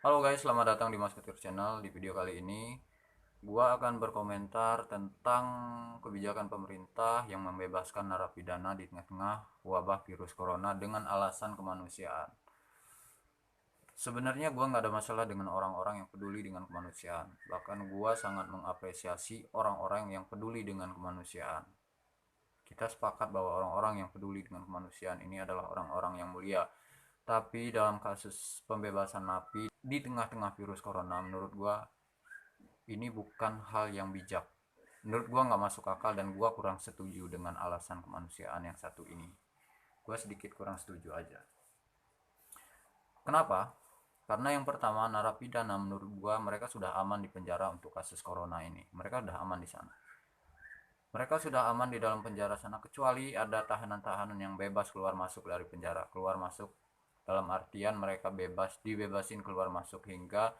Halo guys, selamat datang di Masketir Channel. Di video kali ini, gua akan berkomentar tentang kebijakan pemerintah yang membebaskan narapidana di tengah-tengah wabah virus corona dengan alasan kemanusiaan. Sebenarnya gua nggak ada masalah dengan orang-orang yang peduli dengan kemanusiaan. Bahkan gua sangat mengapresiasi orang-orang yang peduli dengan kemanusiaan. Kita sepakat bahwa orang-orang yang peduli dengan kemanusiaan ini adalah orang-orang yang mulia. Tapi dalam kasus pembebasan napi di tengah-tengah virus corona, menurut gua ini bukan hal yang bijak. Menurut gua nggak masuk akal dan gua kurang setuju dengan alasan kemanusiaan yang satu ini. Gua sedikit kurang setuju aja. Kenapa? Karena yang pertama, narapidana menurut gua mereka sudah aman di penjara untuk kasus corona ini. Mereka sudah aman di sana. Mereka sudah aman di dalam penjara sana, kecuali ada tahanan-tahanan yang bebas keluar masuk dari penjara. Keluar masuk dalam artian mereka bebas, dibebasin keluar masuk hingga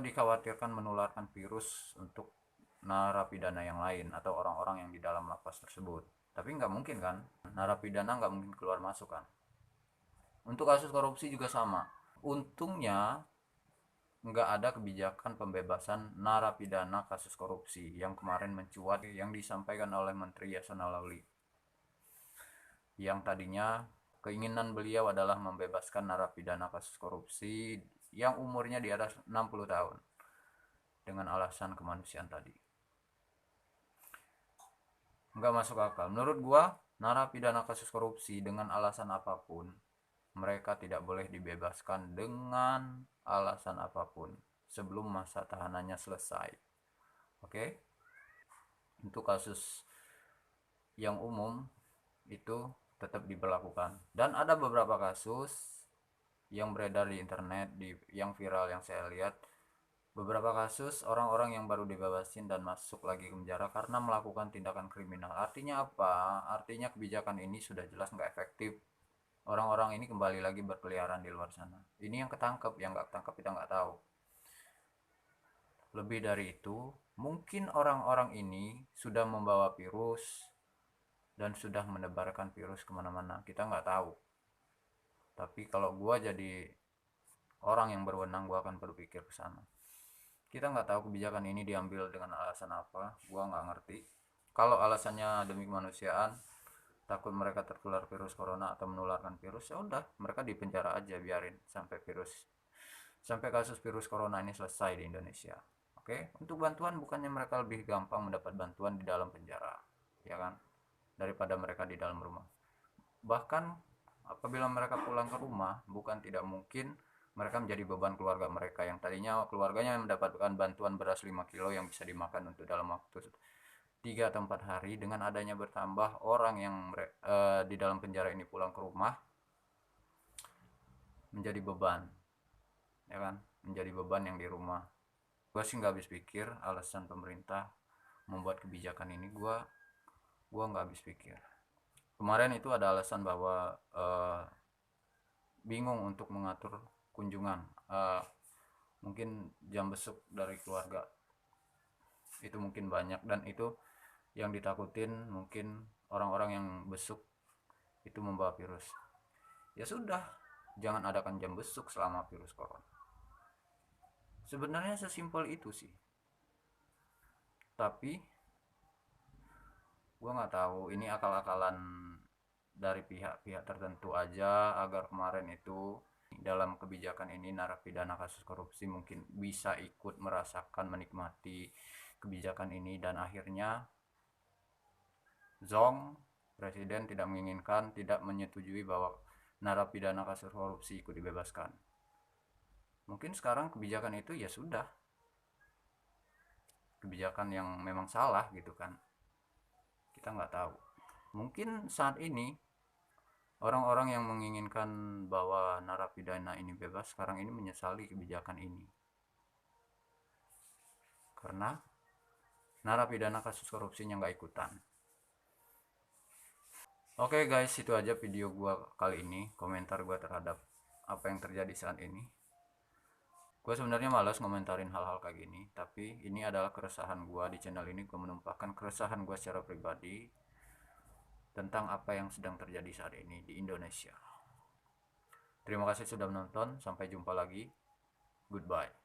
dikhawatirkan menularkan virus untuk narapidana yang lain atau orang-orang yang di dalam lapas tersebut. Tapi nggak mungkin kan, narapidana nggak mungkin keluar masuk kan. Untuk kasus korupsi juga sama. Untungnya nggak ada kebijakan pembebasan narapidana kasus korupsi yang kemarin mencuat yang disampaikan oleh Menteri Yasona Lawli. Yang tadinya keinginan beliau adalah membebaskan narapidana kasus korupsi yang umurnya di atas 60 tahun dengan alasan kemanusiaan tadi. Nggak masuk akal. Menurut gua, narapidana kasus korupsi dengan alasan apapun, mereka tidak boleh dibebaskan dengan alasan apapun sebelum masa tahanannya selesai. Oke? Untuk kasus yang umum itu tetap diberlakukan. Dan ada beberapa kasus yang beredar di internet, yang viral yang saya lihat, beberapa kasus orang-orang yang baru dibebasin dan masuk lagi ke penjara karena melakukan tindakan kriminal. Artinya apa? Artinya kebijakan ini sudah jelas nggak efektif. Orang-orang ini kembali lagi berkeliaran di luar sana. Ini yang ketangkep, yang nggak ketangkep kita nggak tahu. Lebih dari itu, mungkin orang-orang ini sudah membawa virus dan sudah menebarkan virus kemana-mana. Kita nggak tahu. Tapi kalau gue jadi orang yang berwenang, gue akan berpikir ke sana. Kita nggak tahu kebijakan ini diambil dengan alasan apa, gua nggak ngerti. Kalau alasannya demi kemanusiaan, takut mereka tertular virus corona atau menularkan virus, ya udah mereka di penjara aja, biarin sampai kasus virus corona ini selesai di Indonesia. Oke, untuk bantuan bukannya mereka lebih gampang mendapat bantuan di dalam penjara, ya kan, daripada mereka di dalam rumah. Bahkan apabila mereka pulang ke rumah, bukan tidak mungkin mereka menjadi beban keluarga mereka yang tadinya keluarganya mendapatkan bantuan beras 5 kilo yang bisa dimakan untuk dalam waktu 3 atau 4 hari. Dengan adanya bertambah orang yang di dalam penjara ini pulang ke rumah, menjadi beban, ya kan, menjadi beban yang di rumah. Gue sih nggak habis pikir alasan pemerintah membuat kebijakan ini. Gue nggak habis pikir. Kemarin itu ada alasan bahwa bingung untuk mengatur kunjungan, mungkin jam besuk dari keluarga itu mungkin banyak, dan itu yang ditakutin mungkin orang-orang yang besuk itu membawa virus. Ya sudah, jangan adakan jam besuk selama virus corona. Sebenarnya sesimpel itu sih. Tapi gue nggak tahu ini akal-akalan dari pihak-pihak tertentu aja agar kemarin itu dalam kebijakan ini narapidana kasus korupsi mungkin bisa ikut merasakan menikmati kebijakan ini, dan akhirnya zong, presiden tidak menginginkan, tidak menyetujui bahwa narapidana kasus korupsi ikut dibebaskan. Mungkin sekarang kebijakan itu ya sudah kebijakan yang memang salah gitu kan, kita nggak tahu. Mungkin saat ini orang-orang yang menginginkan bahwa narapidana ini bebas sekarang ini menyesali kebijakan ini, karena narapidana kasus korupsinya nggak ikutan. Oke guys, itu aja video gua kali ini, komentar gua terhadap apa yang terjadi saat ini. Gue sebenarnya malas ngomentarin hal-hal kayak gini, tapi ini adalah keresahan gue di channel ini. Gue menumpahkan keresahan gue secara pribadi tentang apa yang sedang terjadi saat ini di Indonesia. Terima kasih sudah menonton, sampai jumpa lagi. Goodbye.